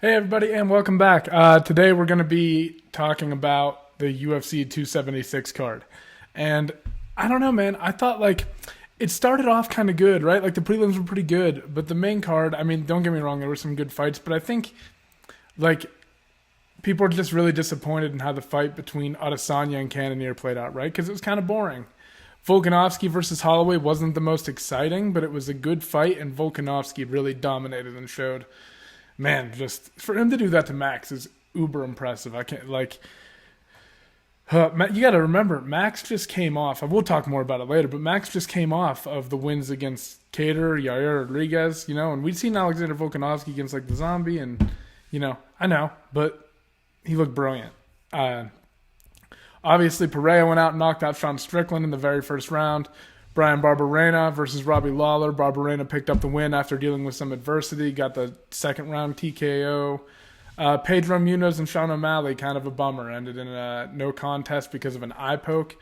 Hey everybody, and welcome back. Today we're going to be talking about the UFC 276 card. And I don't know, man. I thought it started off kind of good, right? Like the prelims were pretty good, but the main card, I mean, don't get me wrong, there were some good fights, but I think like people are just really disappointed in how the fight between Adesanya and Canonier played out, right? Because it was kind of boring. Volkanovski versus Holloway wasn't the most exciting, but it was a good fight, and Volkanovski really dominated and showed. Man, just for him to do that to Max is uber impressive. I can't you got to remember, Max just came off. We'll talk more about it later, but Max just came off of the wins against Cater, Yair Rodriguez, and we'd seen Alexander Volkanovski against like the Zombie, and I know, but he looked brilliant. Obviously, Pereira went out and knocked out Sean Strickland in the very first round. Brian Barberena versus Robbie Lawler. Barberena picked up the win after dealing with some adversity. Got the second round TKO. Pedro Munoz and Sean O'Malley, kind of a bummer. Ended in a no contest because of an eye poke.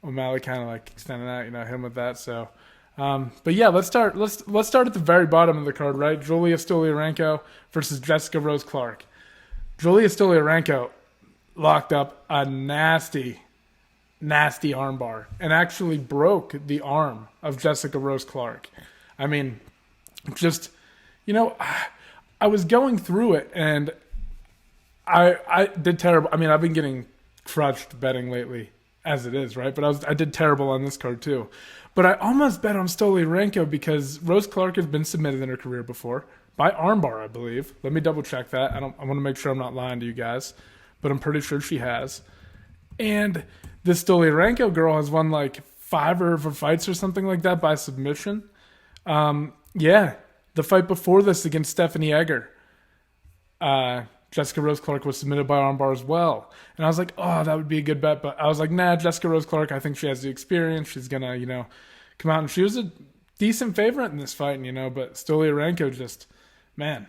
O'Malley kind of extending out, him with that. So, but yeah, let's start. Let's start at the very bottom of the card, right? Julia Stoliarenko versus Jessica Rose Clark. Julia Stoliarenko locked up a nasty armbar and actually broke the arm of Jessica Rose Clark. I mean, just, I was going through it and I did terrible. I mean, I've been getting crushed betting lately as it is, right? But I did terrible on this card too. But I almost bet on Stoliarenko because Rose Clark has been submitted in her career before by armbar, I believe. Let me double check that. I want to make sure I'm not lying to you guys, but I'm pretty sure she has. And this Stoliarenko girl has won 5 of her fights or something like that by submission. The fight before this against Stephanie Egger, Jessica Rose Clark was submitted by armbar as well. And I was like, oh, that would be a good bet. But I was like, nah, Jessica Rose Clark, I think she has the experience. She's going to, come out. And she was a decent favorite in this fight, but Stoliarenko just, man,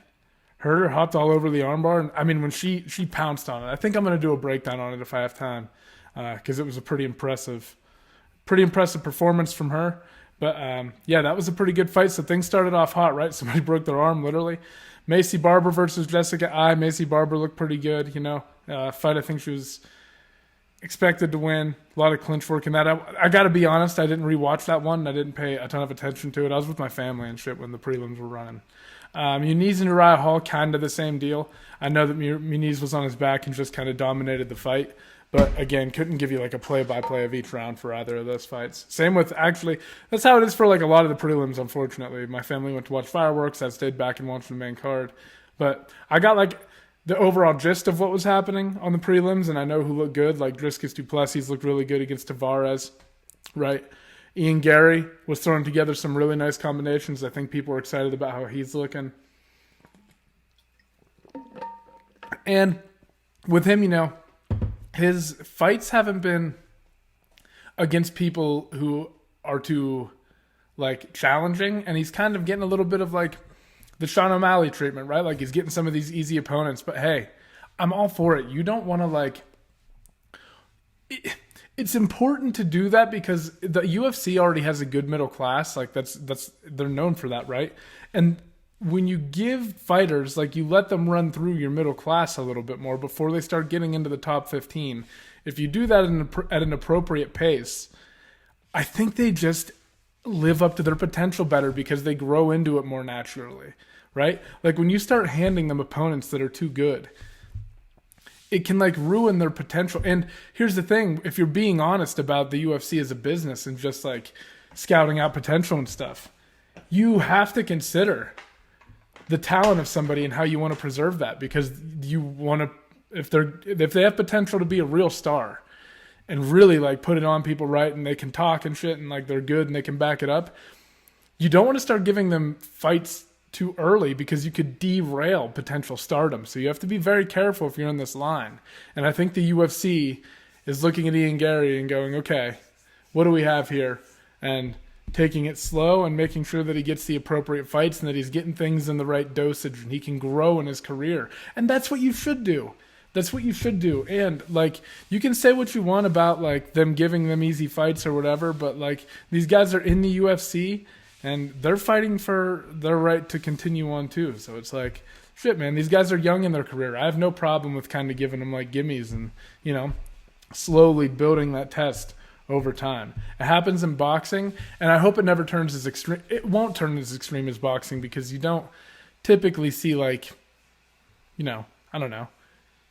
her hopped all over the armbar. And I mean, when she pounced on it, I think I'm going to do a breakdown on it if I have time. Because it was a pretty impressive performance from her. But that was a pretty good fight. So things started off hot, right? Somebody broke their arm, literally. Macy Barber versus Jessica I. Macy Barber looked pretty good, fight I think she was expected to win. A lot of clinch work in that. I got to be honest, I didn't rewatch that one. I didn't pay a ton of attention to it. I was with my family and shit when the prelims were running. Muniz and Uriah Hall, kind of the same deal. I know that Muniz was on his back and just kind of dominated the fight. But again, couldn't give you a play-by-play of each round for either of those fights. Same with, actually, that's how it is for a lot of the prelims, unfortunately. My family went to watch fireworks. I stayed back and watched the main card. But I got the overall gist of what was happening on the prelims, and I know who looked good. Driscus Duplessis looked really good against Tavares, right? Ian Gary was throwing together some really nice combinations. I think people are excited about how he's looking. And with him, his fights haven't been against people who are too challenging, and he's kind of getting a little bit of the Sean O'Malley treatment, right? He's getting some of these easy opponents, but hey, I'm all for it. You don't want to it's important to do that because the UFC already has a good middle class. That's they're known for that, right? And when you give fighters, you let them run through your middle class a little bit more before they start getting into the top 15. If you do that at an appropriate pace, I think they just live up to their potential better because they grow into it more naturally, right? When you start handing them opponents that are too good, it can ruin their potential. And here's the thing, if you're being honest about the UFC as a business and just scouting out potential and stuff, you have to consider the talent of somebody and how you want to preserve that, because you want to, if they have potential to be a real star and really put it on people right, and they can talk and shit and they're good and they can back it up, you don't want to start giving them fights too early because you could derail potential stardom. So you have to be very careful if you're in this line. And I think the UFC is looking at Ian Gary and going, okay, what do we have here? And taking it slow and making sure that he gets the appropriate fights and that he's getting things in the right dosage and he can grow in his career. And that's what you should do. That's what you should do. And you can say what you want about them giving them easy fights or whatever, but these guys are in the UFC and they're fighting for their right to continue on too. So it's like, shit, man, these guys are young in their career. I have no problem with kind of giving them like gimmies and, you know, slowly building that test over time. It happens in boxing, and I hope it never turns as extreme. It won't turn as extreme as boxing because you don't typically see like, you know, I don't know.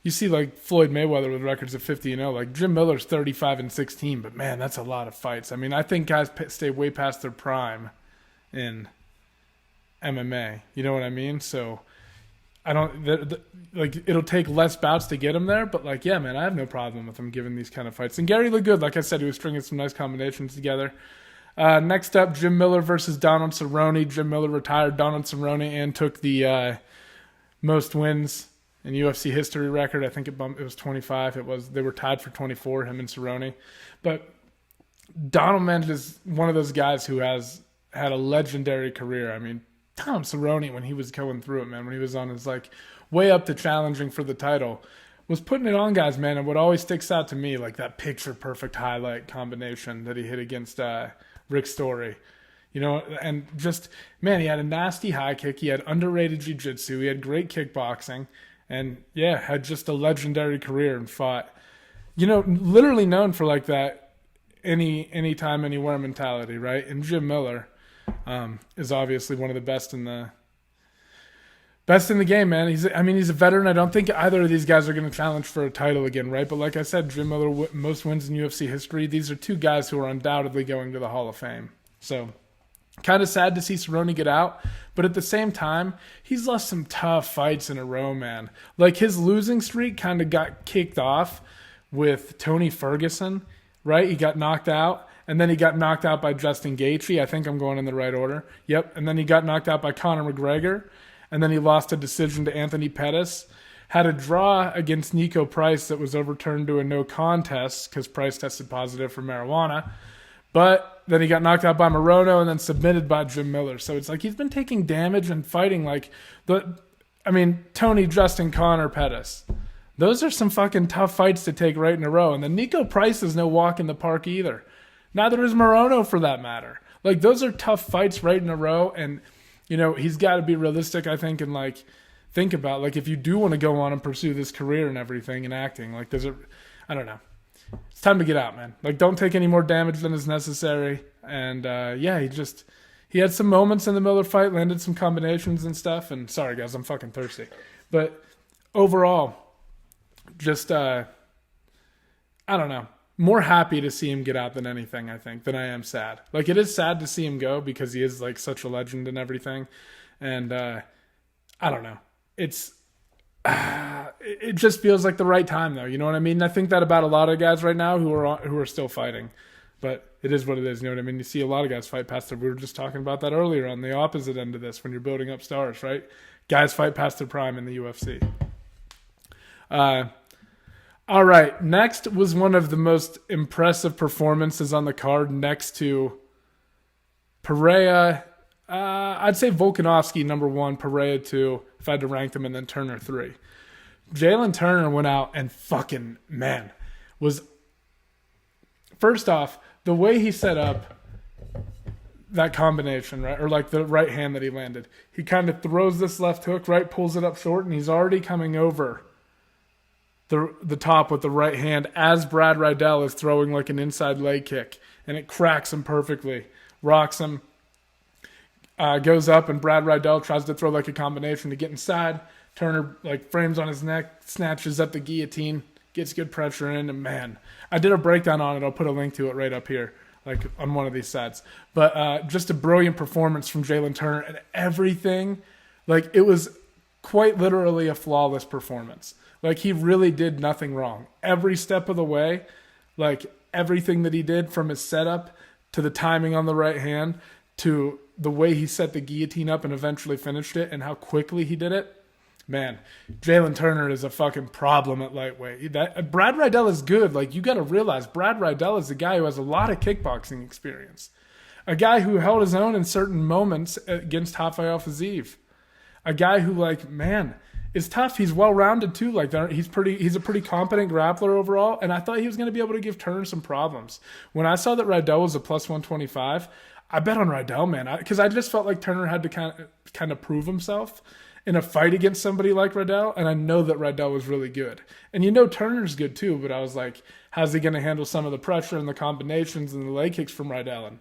You see like Floyd Mayweather with records of 50-0, like Jim Miller's 35-16, but man, that's a lot of fights. I mean, I think guys stay way past their prime in MMA. You know what I mean? So I don't like it'll take less bouts to get him there, but like, yeah, man, I have no problem with him giving these kind of fights. And Gary looked good. Like I said, he was stringing some nice combinations together. Next up, Jim Miller versus Donald Cerrone. Jim Miller retired Donald Cerrone and took the most wins in UFC history record. I think it was 25. They were tied for 24, him and Cerrone. But Donald Mendes is one of those guys who has had a legendary career. I mean, Tom Cerrone, when he was going through it, man, when he was on his like way up to challenging for the title, was putting it on guys, man. And what always sticks out to me, like that picture perfect highlight combination that he hit against Rick Story. You know, and just, man, he had a nasty high kick. He had underrated jiu-jitsu. He had great kickboxing. And, yeah, had just a legendary career and fought, you know, literally known for like that anytime, anywhere mentality, right? And Jim Miller is obviously one of the best in the game, man. He's a veteran. I don't think either of these guys are going to challenge for a title again, right? But like I said, Jim Miller, most wins in UFC history. These are two guys who are undoubtedly going to the Hall of Fame. So kind of sad to see Cerrone get out, but at the same time, he's lost some tough fights in a row, man. Like his losing streak kind of got kicked off with Tony Ferguson, right? He got knocked out, and then he got knocked out by Justin Gaethje. I think I'm going in the right order. Yep, and then he got knocked out by Conor McGregor, and then he lost a decision to Anthony Pettis. Had a draw against Nico Price that was overturned to a no contest because Price tested positive for marijuana. But then he got knocked out by Morono and then submitted by Jim Miller. So it's like he's been taking damage and fighting like Tony, Justin, Conor, Pettis. Those are some fucking tough fights to take right in a row. And then Nico Price is no walk in the park either. Neither is Morono for that matter. Like those are tough fights right in a row. And, you know, he's got to be realistic, I think, and like think about like if you do want to go on and pursue this career and everything and acting, like I don't know. It's time to get out, man. Like, don't take any more damage than is necessary. And, he had some moments in the Miller fight, landed some combinations and stuff. And sorry, guys, I'm fucking thirsty. But overall, just, I don't know. More happy to see him get out than anything, I think, than I am sad. Like, it is sad to see him go because he is, like, such a legend and everything. And, I don't know. It just feels like the right time, though. You know what I mean? I think that about a lot of guys right now who are still fighting. But it is what it is. You know what I mean? You see a lot of guys fight past their. We were just talking about that earlier on the opposite end of this when you're building up stars, right? Guys fight past their prime in the UFC. All right. Next was one of the most impressive performances on the card next to Pereira. I'd say Volkanovski number 1, Pereira 2, if I had to rank them, and then Turner 3. Jalin Turner went out and fucking, man, was... First off, the way he set up that combination, right, or like the right hand that he landed, he kind of throws this left hook, right, pulls it up short, and he's already coming over the top with the right hand as Brad Riddell is throwing like an inside leg kick, and it cracks him perfectly, rocks him, goes up, and Brad Riddell tries to throw like a combination to get inside. Turner like frames on his neck, snatches up the guillotine, gets good pressure in, and man, I did a breakdown on it. I'll put a link to it right up here, like on one of these sides. But just a brilliant performance from Jalin Turner, and everything, like it was quite literally a flawless performance. Like he really did nothing wrong. Every step of the way, like everything that he did from his setup to the timing on the right hand to the way he set the guillotine up and eventually finished it and how quickly he did it. Man, Jalin Turner is a fucking problem at lightweight. Brad Riddell is good. Like, you got to realize Brad Riddell is a guy who has a lot of kickboxing experience. A guy who held his own in certain moments against Rafael Fiziev. A guy who, like, man, is tough. He's well-rounded, too. Like, he's a pretty competent grappler overall, and I thought he was going to be able to give Turner some problems. When I saw that Riddell was a plus 125, I bet on Rydell, man, because I just felt like Turner had to kind of prove himself in a fight against somebody like Rydell, and I know that Rydell was really good. And Turner's good too, but I was like, how's he going to handle some of the pressure and the combinations and the leg kicks from Rydell? And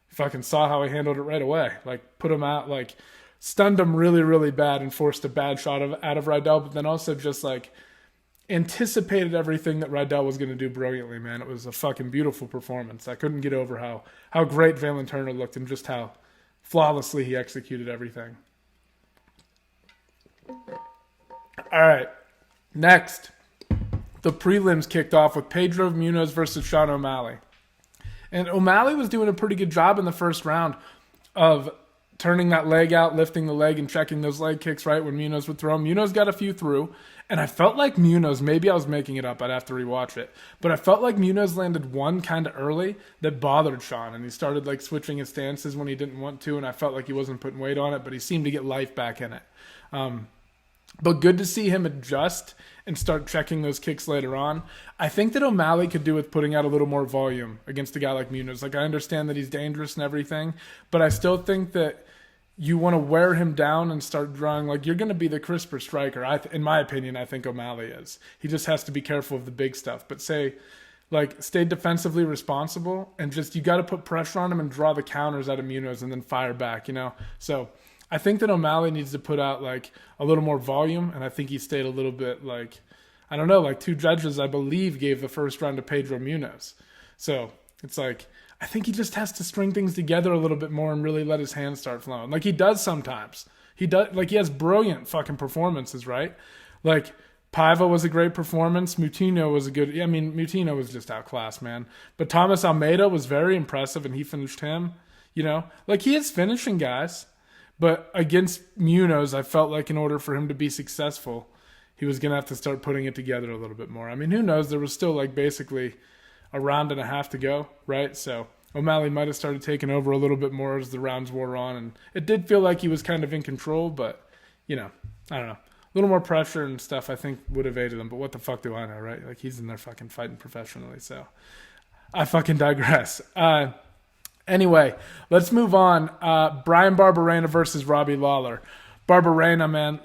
fucking saw how he handled it right away. Like, put him out, like, stunned him really, really bad and forced a bad shot out of Rydell, but then also just, like, anticipated everything that Rydell was going to do brilliantly, man. It was a fucking beautiful performance. I couldn't get over how great Jalin Turner looked and just how flawlessly he executed everything. All right, next, the prelims kicked off with Pedro Munoz versus Sean O'Malley. And O'Malley was doing a pretty good job in the first round of turning that leg out, lifting the leg, and checking those leg kicks right when Munoz would throw them. Munoz got a few through, and I felt like Munoz, maybe I was making it up, I'd have to rewatch it, but I felt like Munoz landed one kind of early that bothered Sean, and he started like switching his stances when he didn't want to, and I felt like he wasn't putting weight on it, but he seemed to get life back in it. But good to see him adjust and start checking those kicks later on. I think that O'Malley could do with putting out a little more volume against a guy like Munoz. Like, I understand that he's dangerous and everything, but I still think that you want to wear him down and start drawing. Like, you're going to be the crisper striker. In my opinion, I think O'Malley is. He just has to be careful of the big stuff. But stay defensively responsible, and just, you got to put pressure on him and draw the counters out of Munoz and then fire back, So I think that O'Malley needs to put out like a little more volume, and I think he stayed a little bit like, I don't know, like two judges, I believe, gave the first round to Pedro Munoz. So it's like, I think he just has to string things together a little bit more and really let his hands start flowing. Like he does sometimes. He has brilliant fucking performances, right? Like Paiva was a great performance. Moutinho was just outclassed, man. But Thomas Almeida was very impressive, and he finished him, Like, he is finishing guys. But against Munoz, I felt like in order for him to be successful, he was going to have to start putting it together a little bit more. I mean, who knows? There was still like basically a round and a half to go, right? So O'Malley might have started taking over a little bit more as the rounds wore on. And it did feel like he was kind of in control, but, I don't know. A little more pressure and stuff I think would have aided him. But what the fuck do I know, right? Like, he's in there fucking fighting professionally. So I fucking digress. Anyway, let's move on. Brian Barberena versus Robbie Lawler. Barberena, man,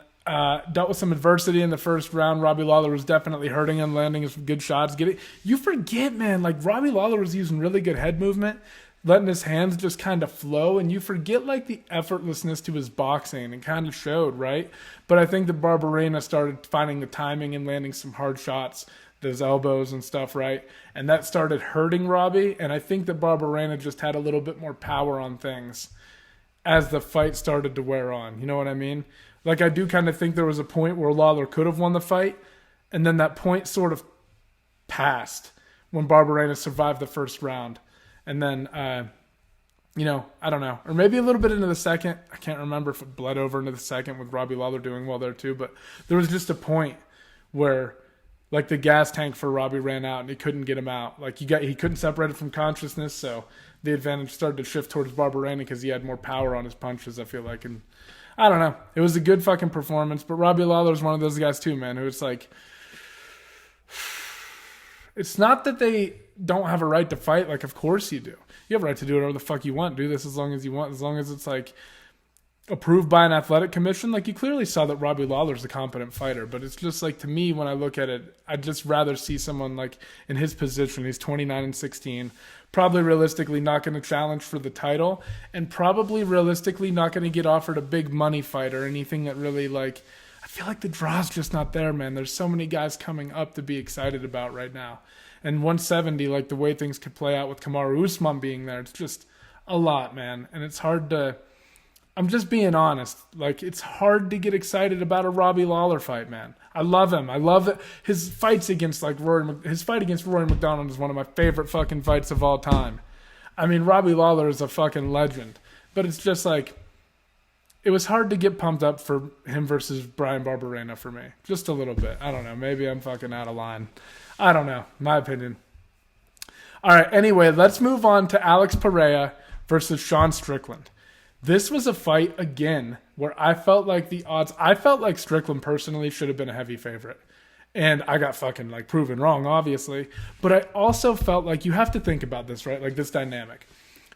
dealt with some adversity in the first round. Robbie Lawler was definitely hurting him, landing some good shots. You forget, man, like Robbie Lawler was using really good head movement, letting his hands just kind of flow, and you forget like the effortlessness to his boxing, and kind of showed, right? But I think that Barberena started finding the timing and landing some hard shots, those elbows and stuff, right? And that started hurting Robbie, and I think that Barberena just had a little bit more power on things as the fight started to wear on. You know what I mean? Like, I do kind of think there was a point where Lawler could have won the fight, and then that point sort of passed when Barberena survived the first round. And then, I don't know. Or maybe a little bit into the second. I can't remember if it bled over into the second with Robbie Lawler doing well there too, but there was just a point where like the gas tank for Robbie ran out and he couldn't get him out. Like he couldn't separate it from consciousness, so the advantage started to shift towards Barberena because he had more power on his punches, I feel like. And I don't know. It was a good fucking performance, but Robbie Lawler's one of those guys too, man, who it's like, it's not that they don't have a right to fight. Like, of course you do. You have a right to do whatever the fuck you want. Do this as long as you want, as long as it's like approved by an athletic commission. Like, you clearly saw that Robbie Lawler's a competent fighter, but it's just like, to me, when I look at it, I'd just rather see someone like in his position. He's 29-16, probably realistically not going to challenge for the title, and probably realistically not going to get offered a big money fight or anything that really, like, I feel like the draw's just not there, man. There's so many guys coming up to be excited about right now. And 170, like the way things could play out with Kamaru Usman being there, it's just a lot, man. And it's hard to, I'm just being honest. Like, it's hard to get excited about a Robbie Lawler fight, man. I love him. I love it. His fights against his fight against Rory McDonald is one of my favorite fucking fights of all time. I mean, Robbie Lawler is a fucking legend. But it's just like, it was hard to get pumped up for him versus Brian Barberena for me. Just a little bit. I don't know. Maybe I'm fucking out of line. I don't know. My opinion. All right. Anyway, let's move on to Alex Pereira versus Sean Strickland. This was a fight, again, where I felt like the odds... I felt like Strickland personally should have been a heavy favorite. And I got fucking, like, proven wrong, obviously. But I also felt like you have to think about this, right? Like, this dynamic.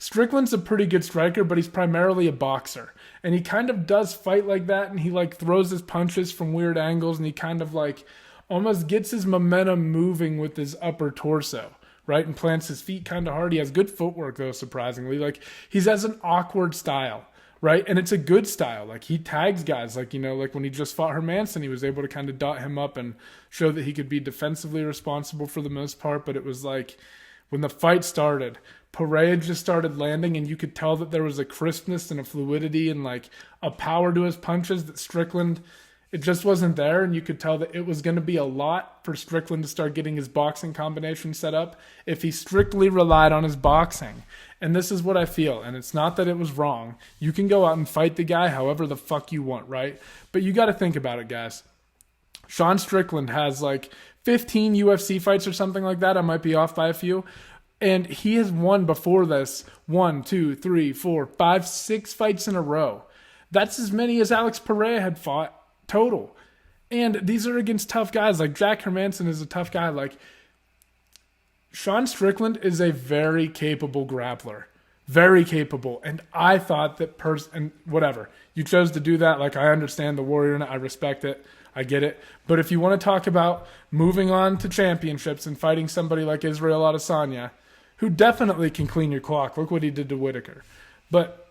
Strickland's a pretty good striker, but he's primarily a boxer. And he kind of does fight like that, and he like throws his punches from weird angles, and he kind of like almost gets his momentum moving with his upper torso, right? And plants his feet kind of hard. He has good footwork, though, surprisingly. Like, he has an awkward style, right? And it's a good style. Like, he tags guys. Like, you know, like when he just fought Hermanson, he was able to kind of dot him up and show that he could be defensively responsible for the most part. But it was like, when the fight started, Pereira just started landing, and you could tell that there was a crispness and a fluidity and like a power to his punches that Strickland, it just wasn't there. And you could tell that it was going to be a lot for Strickland to start getting his boxing combination set up if he strictly relied on his boxing. And this is what I feel. And it's not that it was wrong. You can go out and fight the guy however the fuck you want, right? But you got to think about it, guys. Sean Strickland has like 15 UFC fights or something like that. I might be off by a few. And he has won before this 1, 2, 3, 4, 5, 6 fights in a row. That's as many as Alex Pereira had fought total. And these are against tough guys. Like Jack Hermanson is a tough guy. Like Sean Strickland is a very capable grappler. Very capable. And I thought that and whatever. You chose to do that. Like, I understand the warrior and I respect it. I get it. But if you want to talk about moving on to championships and fighting somebody like Israel Adesanya, who definitely can clean your clock. Look what he did to Whitaker. But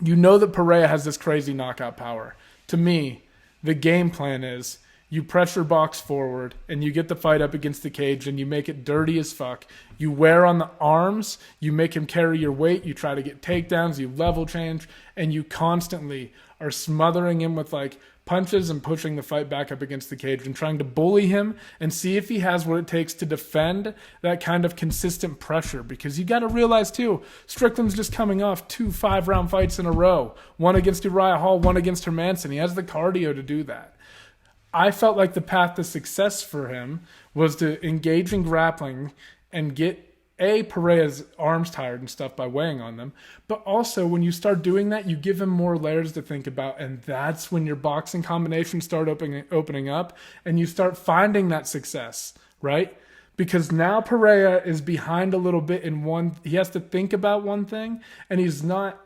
you know that Pereira has this crazy knockout power. To me, the game plan is you pressure box forward and you get the fight up against the cage and you make it dirty as fuck. You wear on the arms, you make him carry your weight, you try to get takedowns, you level change, and you constantly are smothering him with like punches and pushing the fight back up against the cage and trying to bully him and see if he has what it takes to defend that kind of consistent pressure. Because you got to realize too, Strickland's just coming off 2 5-round fights in a row. One against Uriah Hall, one against Hermanson. He has the cardio to do that. I felt like the path to success for him was to engage in grappling and get Pereira's arms tired and stuff by weighing on them. But also, when you start doing that, you give him more layers to think about. And that's when your boxing combinations start opening up and you start finding that success, right? Because now Pereira is behind a little bit in one. He has to think about one thing, and he's not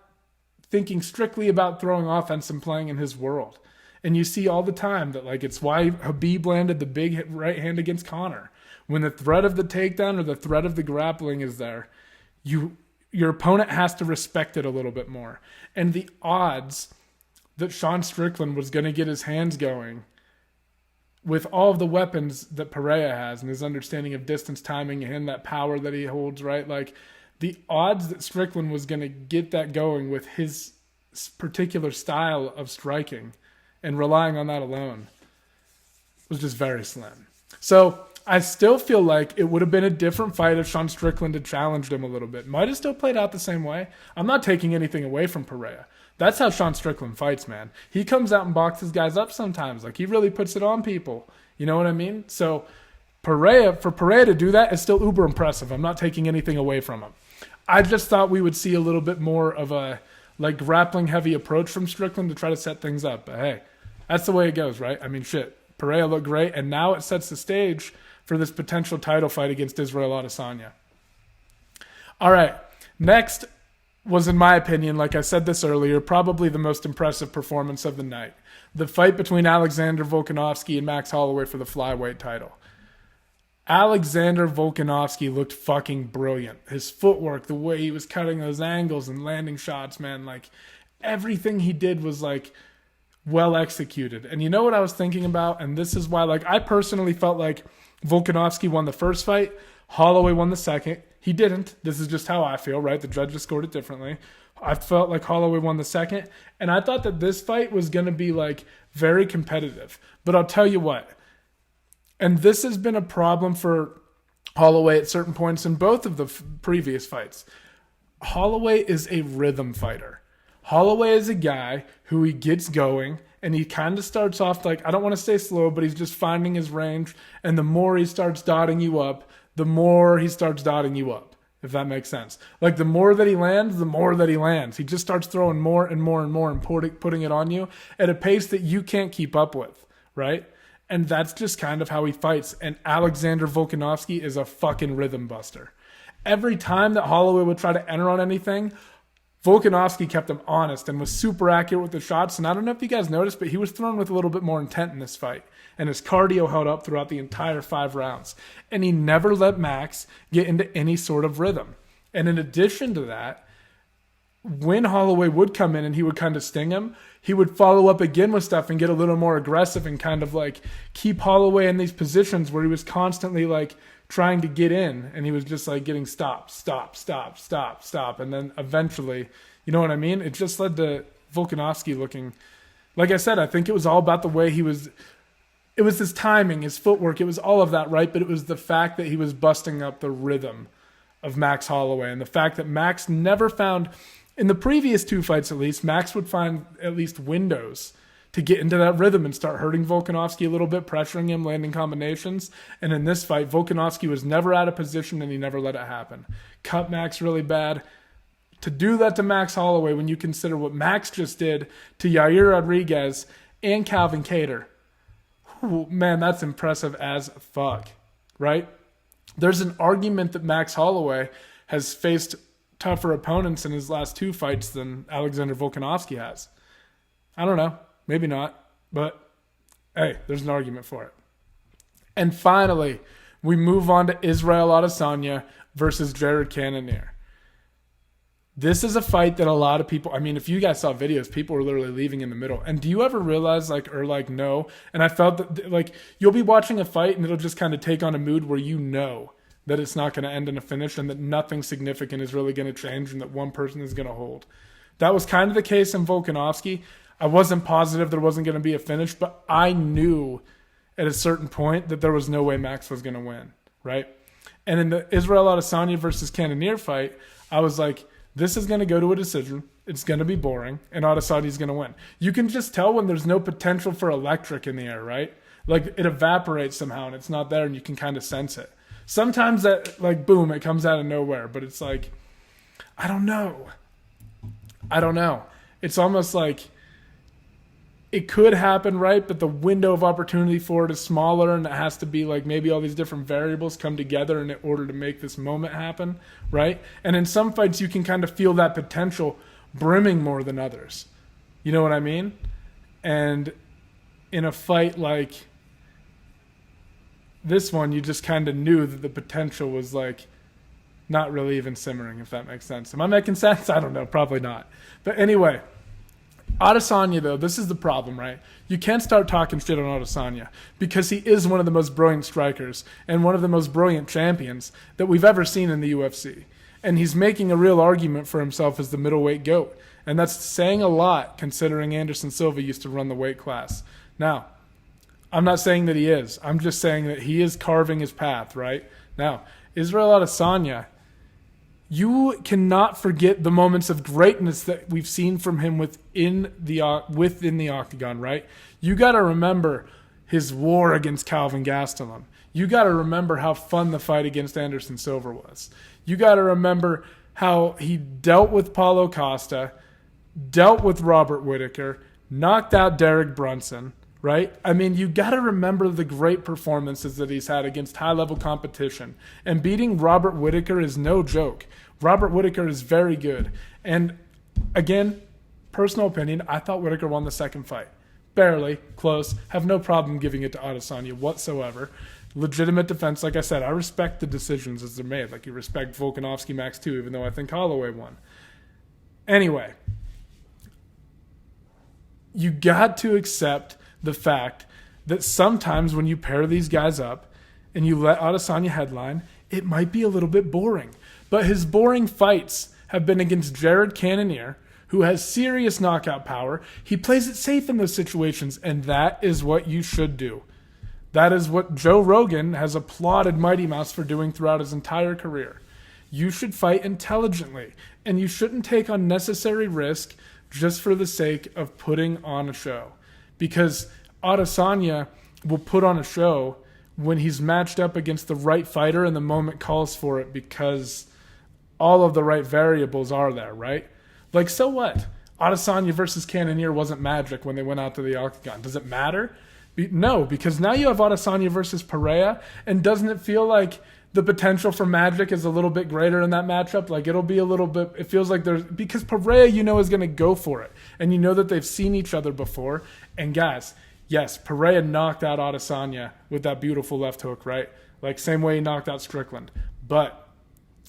thinking strictly about throwing offense and playing in his world. And you see all the time that, like, it's why Khabib landed the big right hand against Conor. When the threat of the takedown or the threat of the grappling is there, your opponent has to respect it a little bit more. And the odds that Sean Strickland was going to get his hands going with all of the weapons that Pereira has and his understanding of distance, timing, and that power that he holds, right? Like, the odds that Strickland was going to get that going with his particular style of striking and relying on that alone was just very slim. So I still feel like it would have been a different fight if Sean Strickland had challenged him a little bit. Might have still played out the same way. I'm not taking anything away from Pereira. That's how Sean Strickland fights, man. He comes out and boxes guys up sometimes. Like, he really puts it on people. You know what I mean? So for Pereira to do that is still uber impressive. I'm not taking anything away from him. I just thought we would see a little bit more of a like grappling heavy approach from Strickland to try to set things up. But hey, that's the way it goes, right? I mean, shit. Pereira looked great, and now it sets the stage for this potential title fight against Israel Adesanya. All right, next was, in my opinion, like I said this earlier, probably the most impressive performance of the night. The fight between Alexander Volkanovski and Max Holloway for the flyweight title. Alexander Volkanovski looked fucking brilliant. His footwork, the way he was cutting those angles and landing shots, man, like everything he did was like well executed. And you know what I was thinking about? And this is why, like, I personally felt like Volkanovski won the first fight, Holloway won the second. He didn't. This is just how I feel, right? The judges scored it differently. I felt like Holloway won the second, and I thought that this fight was going to be like very competitive. But I'll tell you what, and this has been a problem for Holloway at certain points in both of the previous fights. Holloway is a rhythm fighter. Holloway is a guy who he gets going, and he kind of starts off like, I don't want to say slow, but he's just finding his range. And the more he starts dotting you up, the more he starts dotting you up, if that makes sense. Like, the more that he lands, the more that he lands. He just starts throwing more and more and more and putting it on you at a pace that you can't keep up with, right? And that's just kind of how he fights. And Alexander Volkanovski is a fucking rhythm buster. every time that Holloway would try to enter on anything, Volkanovski kept him honest and was super accurate with the shots. And I don't know if you guys noticed, but he was throwing with a little bit more intent in this fight. And his cardio held up throughout the entire 5 rounds. And he never let Max get into any sort of rhythm. And in addition to that, when Holloway would come in and he would kind of sting him, he would follow up again with stuff and get a little more aggressive and kind of like keep Holloway in these positions where he was constantly like trying to get in, and he was just like getting stop. And then eventually, you know what I mean? It just led to Volkanovski looking, like I said, I think it was all about the way he was. It was his timing, his footwork. It was all of that, right? But it was the fact that he was busting up the rhythm of Max Holloway, and the fact that Max never found, in the previous 2 fights at least, Max would find at least windows to get into that rhythm and start hurting Volkanovski a little bit, pressuring him, landing combinations. And in this fight, Volkanovski was never out of position and he never let it happen. Cut Max really bad. To do that to Max Holloway when you consider what Max just did to Yair Rodriguez and Calvin Kattar, man, that's impressive as fuck, right? There's an argument that Max Holloway has faced tougher opponents in his last 2 fights than Alexander Volkanovski has. I don't know. Maybe not. But, hey, there's an argument for it. And finally, we move on to Israel Adesanya versus Jared Cannonier. This is a fight that a lot of people, I mean, if you guys saw videos, people were literally leaving in the middle. And do you ever realize, no? And I felt that, you'll be watching a fight and it'll just kind of take on a mood where you know that it's not going to end in a finish and that nothing significant is really going to change and that one person is going to hold. That was kind of the case in Volkanovski. I wasn't positive there wasn't going to be a finish, but I knew at a certain point that there was no way Max was going to win, right? And in the Israel Adesanya versus Canonier fight, I was like, this is going to go to a decision. It's going to be boring, and Adesanya's going to win. You can just tell when there's no potential for electric in the air, right? Like, it evaporates somehow, and it's not there, and you can kind of sense it. Sometimes that, boom, it comes out of nowhere, but it's like, I don't know. It's almost like it could happen, right? But the window of opportunity for it is smaller, and it has to be maybe all these different variables come together in order to make this moment happen, right? And in some fights, you can kind of feel that potential brimming more than others. You know what I mean? And in a fight like this one, you just kind of knew that the potential was not really even simmering, if that makes sense. Am I making sense? I don't know. Probably not. But anyway, Adesanya, though, this is the problem, right? You can't start talking shit on Adesanya because he is one of the most brilliant strikers and one of the most brilliant champions that we've ever seen in the UFC. And he's making a real argument for himself as the middleweight GOAT. And that's saying a lot considering Anderson Silva used to run the weight class. Now, I'm not saying that he is. I'm just saying that he is carving his path, right? Now, Israel Adesanya, you cannot forget the moments of greatness that we've seen from him within the octagon, right? You got to remember his war against Calvin Gastelum. You got to remember how fun the fight against Anderson Silva was. You got to remember how he dealt with Paulo Costa, dealt with Robert Whittaker, knocked out Derek Brunson, right? I mean, you got to remember the great performances that he's had against high-level competition. And beating Robert Whittaker is no joke. Robert Whittaker is very good. And again, personal opinion, I thought Whittaker won the second fight. Barely, close, have no problem giving it to Adesanya whatsoever. Legitimate defense, like I said, I respect the decisions as they're made. Like you respect Volkanovski Max too, even though I think Holloway won. Anyway, you got to accept the fact that sometimes when you pair these guys up and you let Adesanya headline, it might be a little bit boring. But his boring fights have been against Jared Cannonier, who has serious knockout power. He plays it safe in those situations, and that is what you should do. That is what Joe Rogan has applauded Mighty Mouse for doing throughout his entire career. You should fight intelligently, and you shouldn't take unnecessary risk just for the sake of putting on a show. Because Adesanya will put on a show when he's matched up against the right fighter and the moment calls for it because all of the right variables are there, right? So what? Adesanya versus Canonier wasn't magic when they went out to the octagon. Does it matter? No, because now you have Adesanya versus Pereira, and doesn't it feel like the potential for magic is a little bit greater in that matchup. Like it'll be a little bit, it feels like because Pereira, is going to go for it. And that they've seen each other before. And guys, yes, Pereira knocked out Adesanya with that beautiful left hook, right? Like same way he knocked out Strickland. But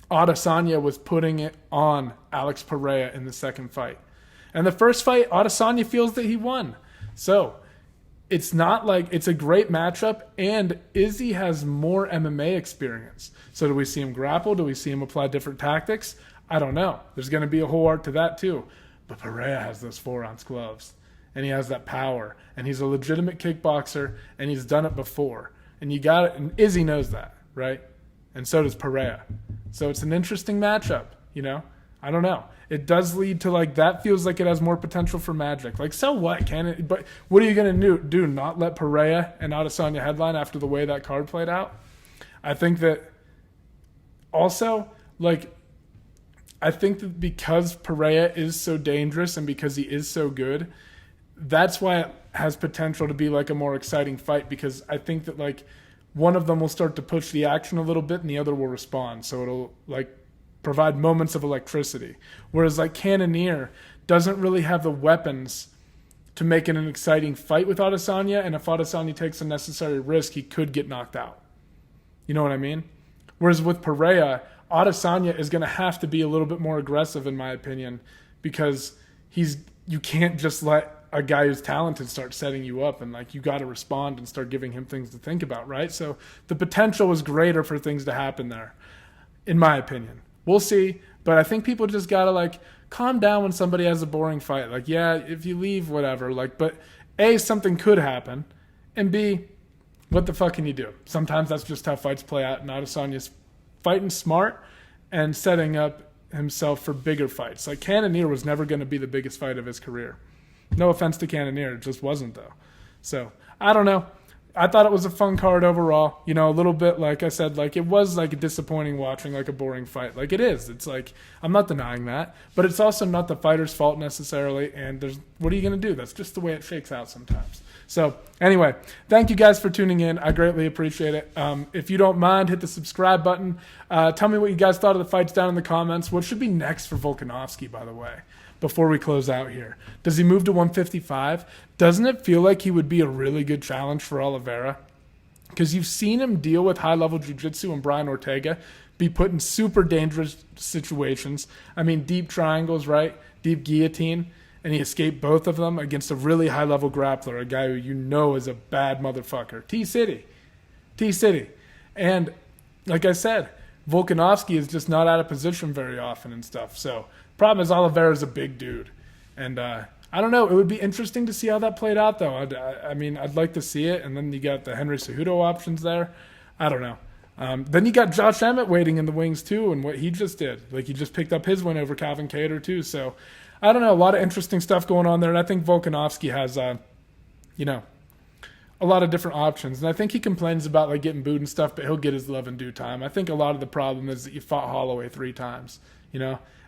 Adesanya was putting it on Alex Pereira in the second fight. And the first fight, Adesanya feels that he won. So it's not like it's a great matchup, and Izzy has more MMA experience. So do we see him grapple? Do we see him apply different tactics? I don't know. There's going to be a whole art to that too. But Pereira has those 4-ounce gloves, and he has that power, and he's a legitimate kickboxer, and he's done it before. And you got it, and Izzy knows that, right? And so does Pereira. So it's an interesting matchup, I don't know. It does lead to that feels like it has more potential for magic. Like, so what, can it? But what are you going to do? Not let Pereira and Adesanya headline after the way that card played out? I think that also, I think that because Pereira is so dangerous and because he is so good, that's why it has potential to be a more exciting fight, because I think that one of them will start to push the action a little bit and the other will respond. So it'll provide moments of electricity. Whereas Canonier doesn't really have the weapons to make it an exciting fight with Adesanya, and if Adesanya takes a necessary risk, he could get knocked out. You know what I mean? Whereas with Pereira, Adesanya is going to have to be a little bit more aggressive, in my opinion, because you can't just let a guy who's talented start setting you up, and you got to respond and start giving him things to think about, right? So the potential is greater for things to happen there, in my opinion. We'll see, but I think people just got to calm down when somebody has a boring fight. Yeah, if you leave, whatever. But A, something could happen, and B, what the fuck can you do? Sometimes that's just how fights play out, and Adesanya's fighting smart and setting up himself for bigger fights. Canonier was never going to be the biggest fight of his career. No offense to Canonier, it just wasn't, though. So, I don't know. I thought it was a fun card overall. A little bit, like I said, it was disappointing watching a boring fight. It is. It's I'm not denying that. But it's also not the fighter's fault necessarily. And what are you going to do? That's just the way it shakes out sometimes. So anyway, thank you guys for tuning in. I greatly appreciate it. If you don't mind, hit the subscribe button. Tell me what you guys thought of the fights down in the comments. What should be next for Volkanovski, by the way, before we close out here? Does he move to 155? Doesn't it feel like he would be a really good challenge for Oliveira? Because you've seen him deal with high-level jiu-jitsu and Brian Ortega, be put in super dangerous situations. I mean, deep triangles, right? Deep guillotine. And he escaped both of them against a really high-level grappler, a guy who is a bad motherfucker. T-City. And like I said, Volkanovski is just not out of position very often and stuff. So problem is Oliveira's a big dude. And I don't know. It would be interesting to see how that played out, though. I'd like to see it. And then you got the Henry Cejudo options there. I don't know. Then you got Josh Emmett waiting in the wings, too, and what he just did. He just picked up his win over Calvin Kattar, too. So I don't know. A lot of interesting stuff going on there. And I think Volkanovski has, a lot of different options. And I think he complains about getting booed and stuff, but he'll get his love in due time. I think a lot of the problem is that you fought Holloway 3 times,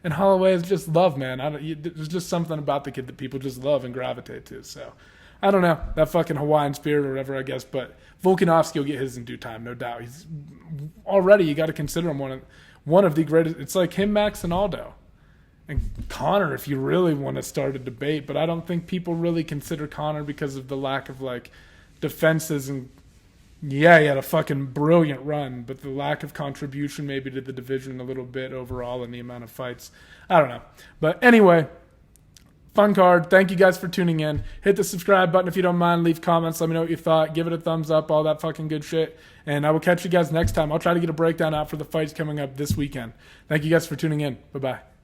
And Holloway is just love, man. There's just something about the kid that people just love and gravitate to. So, I don't know. That fucking Hawaiian spirit or whatever, I guess. But Volkanovski will get his in due time, no doubt. He's already, you got to consider him one of the greatest. It's like him, Max, and Aldo. And Conor, if you really want to start a debate. But I don't think people really consider Conor because of the lack of, defenses. And, yeah, he had a fucking brilliant run, but the lack of contribution maybe to the division a little bit overall and the amount of fights. I don't know. But anyway, fun card. Thank you guys for tuning in. Hit the subscribe button if you don't mind. Leave comments. Let me know what you thought. Give it a thumbs up, all that fucking good shit. And I will catch you guys next time. I'll try to get a breakdown out for the fights coming up this weekend. Thank you guys for tuning in. Bye-bye.